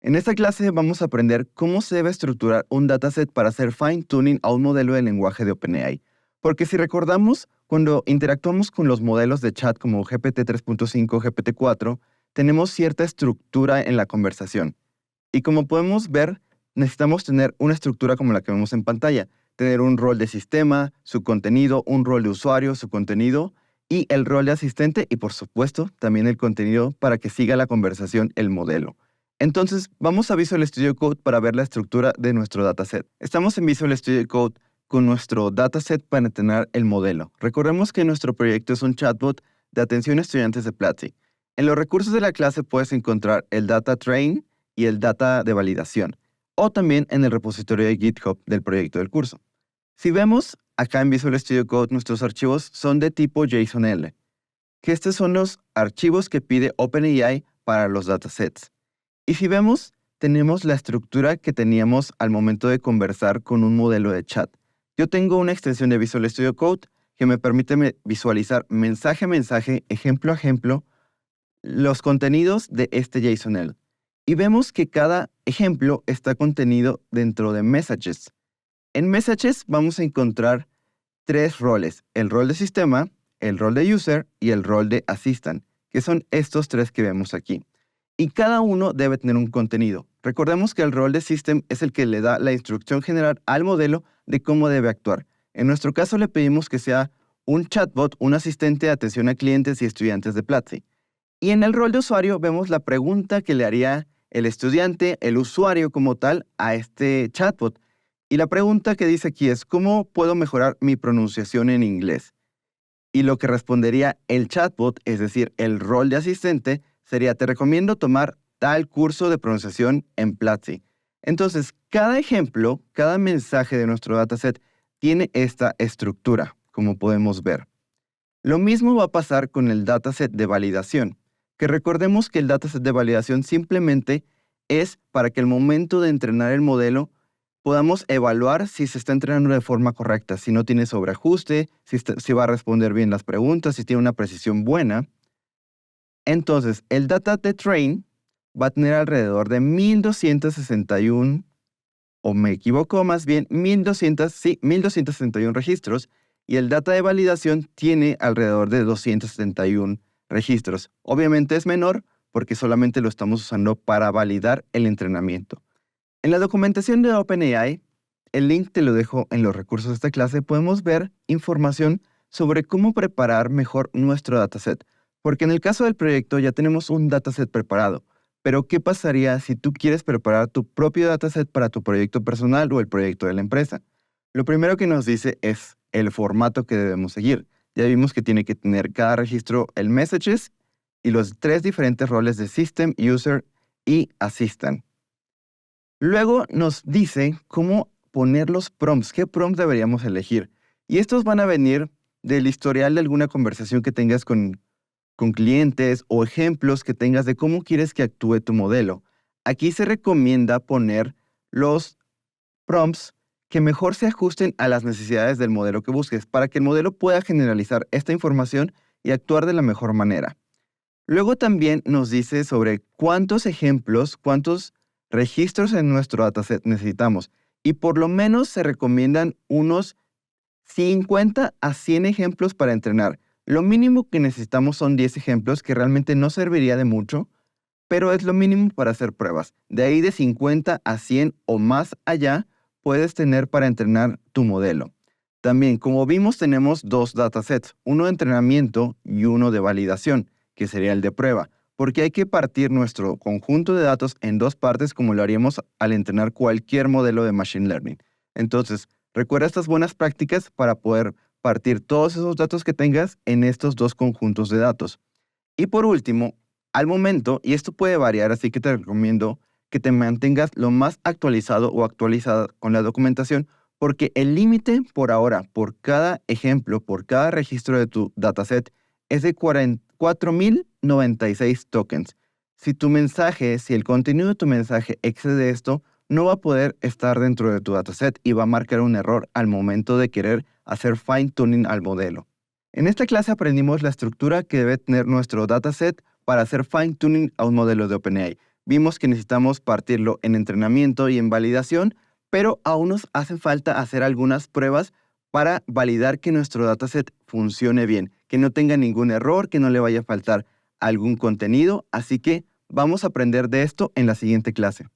En esta clase vamos a aprender cómo se debe estructurar un dataset para hacer fine-tuning a un modelo de lenguaje de OpenAI. Porque si recordamos, cuando interactuamos con los modelos de chat como GPT 3.5 o GPT 4, tenemos cierta estructura en la conversación. Y como podemos ver, necesitamos tener una estructura como la que vemos en pantalla. Tener un rol de sistema, su contenido, un rol de usuario, su contenido, y el rol de asistente y, por supuesto, también el contenido para que siga la conversación el modelo. Entonces, vamos a Visual Studio Code para ver la estructura de nuestro dataset. Estamos en Visual Studio Code con nuestro dataset para entrenar el modelo. Recordemos que nuestro proyecto es un chatbot de atención a estudiantes de Platzi. En los recursos de la clase puedes encontrar el data train y el data de validación, o también en el repositorio de GitHub del proyecto del curso. Si vemos acá en Visual Studio Code, nuestros archivos son de tipo JSON-L, que estos son los archivos que pide OpenAI para los datasets. Y si vemos, tenemos la estructura que teníamos al momento de conversar con un modelo de chat. Yo tengo una extensión de Visual Studio Code que me permite visualizar mensaje a mensaje, ejemplo a ejemplo, los contenidos de este JSON-L. Y vemos que cada ejemplo está contenido dentro de Messages. En Messages vamos a encontrar tres roles: el rol de sistema, el rol de user y el rol de assistant, que son estos tres que vemos aquí. Y cada uno debe tener un contenido. Recordemos que el rol de system es el que le da la instrucción general al modelo de cómo debe actuar. En nuestro caso le pedimos que sea un chatbot, un asistente de atención a clientes y estudiantes de Platzi. Y en el rol de usuario vemos la pregunta que le haría el estudiante, el usuario como tal, a este chatbot. Y la pregunta que dice aquí es: ¿cómo puedo mejorar mi pronunciación en inglés? Y lo que respondería el chatbot, es decir, el rol de asistente, sería: te recomiendo tomar tal curso de pronunciación en Platzi. Entonces, cada ejemplo, cada mensaje de nuestro dataset tiene esta estructura, como podemos ver. Lo mismo va a pasar con el dataset de validación, que recordemos que el dataset de validación simplemente es para que al momento de entrenar el modelo podamos evaluar si se está entrenando de forma correcta, si no tiene sobreajuste, si va a responder bien las preguntas, si tiene una precisión buena. Entonces, el data de train va a tener alrededor de 1261, o me equivoco más bien, 1261 registros, y el data de validación tiene alrededor de 271 registros. Obviamente es menor porque solamente lo estamos usando para validar el entrenamiento. En la documentación de OpenAI, el link te lo dejo en los recursos de esta clase, podemos ver información sobre cómo preparar mejor nuestro dataset. Porque en el caso del proyecto ya tenemos un dataset preparado, pero ¿qué pasaría si tú quieres preparar tu propio dataset para tu proyecto personal o el proyecto de la empresa? Lo primero que nos dice es el formato que debemos seguir. Ya vimos que tiene que tener cada registro el messages y los tres diferentes roles de system, user y assistant. Luego nos dice cómo poner los prompts, qué prompts deberíamos elegir. Y estos van a venir del historial de alguna conversación que tengas con clientes o ejemplos que tengas de cómo quieres que actúe tu modelo. Aquí se recomienda poner los prompts que mejor se ajusten a las necesidades del modelo que busques, para que el modelo pueda generalizar esta información y actuar de la mejor manera. Luego también nos dice sobre cuántos ejemplos, cuántos registros en nuestro dataset necesitamos. Y por lo menos se recomiendan unos 50 a 100 ejemplos para entrenar. Lo mínimo que necesitamos son 10 ejemplos, que realmente no serviría de mucho, pero es lo mínimo para hacer pruebas. De ahí de 50 a 100 o más allá puedes tener para entrenar tu modelo. También, como vimos, tenemos dos datasets, uno de entrenamiento y uno de validación, que sería el de prueba, porque hay que partir nuestro conjunto de datos en dos partes como lo haríamos al entrenar cualquier modelo de Machine Learning. Entonces, recuerda estas buenas prácticas para poder partir todos esos datos que tengas en estos dos conjuntos de datos. Y por último, al momento, y esto puede variar, así que te recomiendo que te mantengas lo más actualizado o actualizada con la documentación, porque el límite por ahora, por cada ejemplo, por cada registro de tu dataset, es de 4.096 tokens. Si el contenido de tu mensaje excede esto, no va a poder estar dentro de tu dataset y va a marcar un error al momento de querer hacer fine-tuning al modelo. En esta clase aprendimos la estructura que debe tener nuestro dataset para hacer fine-tuning a un modelo de OpenAI. Vimos que necesitamos partirlo en entrenamiento y en validación, pero aún nos hacen falta hacer algunas pruebas para validar que nuestro dataset funcione bien, que no tenga ningún error, que no le vaya a faltar algún contenido, así que vamos a aprender de esto en la siguiente clase.